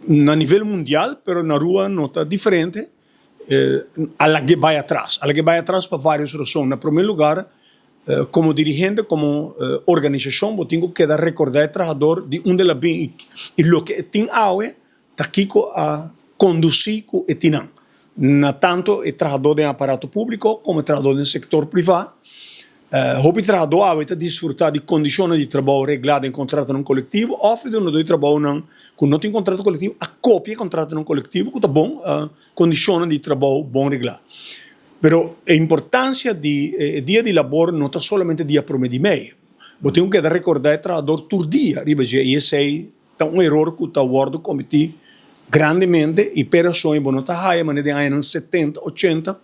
a nível mundial, pero na rua nota diferente a la que vai atrás. A la que vai atrás por várias razões. Na primeiro lugar, como dirigente, como organização, eu tenho que recordar o trabalhador de onde ele vem e o que tem aue, está aqui a conduzir o etinam. Na tanto o trabalhador do aparato público como o trabalhador do setor privado. O trabalhador está desfrutar de condições de trabalho reguladas em contrato não coletivo, ou de um trabalho que não tem contrato coletivo, a cópia de contrato não coletivo, que está bom, condições de trabalho bom regulado. Pero a importância de dia de labor não está somente dia por meio. Eu tenho que recordar o trabalhador todo dia. E esse é um erro que está o cometi grandemente e operações não está high, mas de anos 70, 80,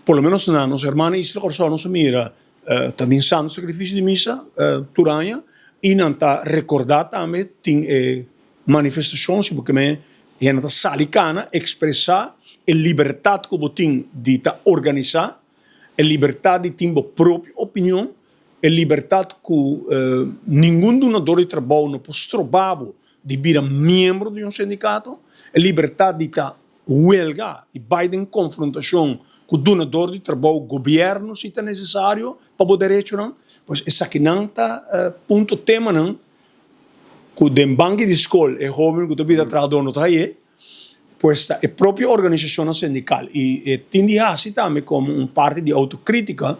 pelo menos na nossa irmã Israel só não se mira está em santo sacrifício de missa turanha e não está recordar também tem manifestações porque me é na salicana expressar a liberdade que você tem de organizar, a liberdade de ter a própria opinião, a liberdade que nenhum donador de trabalho não pode trobar de vir membro de um sindicato, a liberdade de estar huelga e vai em confrontação com o donador de trabalho, o governo, se é necessário, para o direito, não? Pois essa aqui não está ponto tema, não? Que o banco de escola é jovem, que também está trabalhando no Taie, pois a própria organização sindical. E tende a ser também como parte de autocrítica,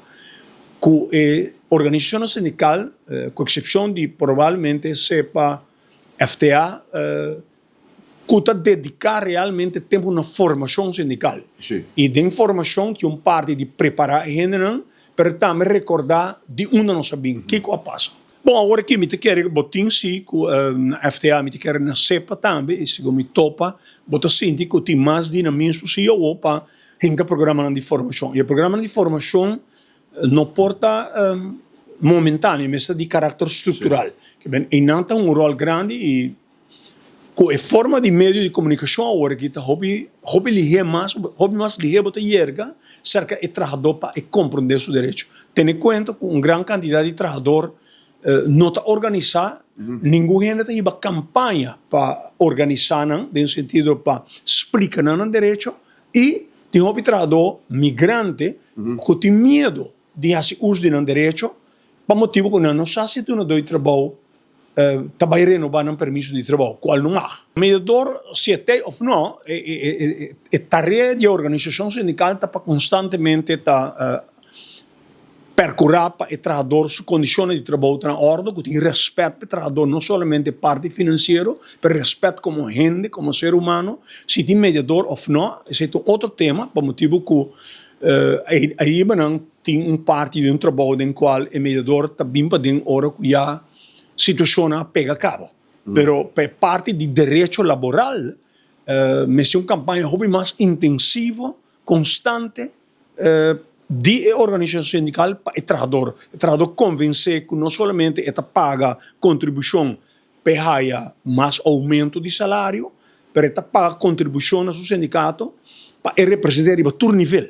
que a organização sindical, com exceção de provavelmente sepa FTA, que está dedicar realmente tempo na formação sindical. Sim. E de formação que parte de preparar a gente, mas também recordar de onde nós sabemos, o que passa. Bom, agora que me quero botar sim, que a FTA me quer na CEPA também, e se me topa, botar sim, que tem mais dinamismo possível para o programa de formação. E o programa de formação não porta momentâneo, mas de caráter estrutural. Sim. E não tem rol grande e com a forma de meio de comunicação agora que está hobby mais ligeiro botar yerga cerca de trabalhador para compreender seu direito. Tendo em conta que grande quantidade de trabalhador não está organizado, ninguém ainda tem uma campanha para organizar, no sentido para explicar o direito, e tem um trabalhador migrante que tem medo de fazer uso do direito, por motivo que não sabe se não dá trabalho, também renovar um permisso de trabalho, qual não há. O mediador, se tem ou não, a tarefa de organização sindical está para constantemente percorrer para o trabalhador suas condições de trabalho na ordem, que tem respeito para o trabalhador, não somente parte financeira, mas respeito como gente, como ser humano. Se tem mediador ou não, esse é outro tema, por motivo que aí tem parte de trabalho em qual o mediador está bem para dentro hora que já situação pega a cabo. Pero per parte de direito laboral, mas é uma campanha mais intensiva, constante, de organização sindical para o trabalhador. O trabalhador convencer que não somente ele paga contribuição para mais aumento de salário, mas ele paga contribuição no seu sindicato para representar a todo nível.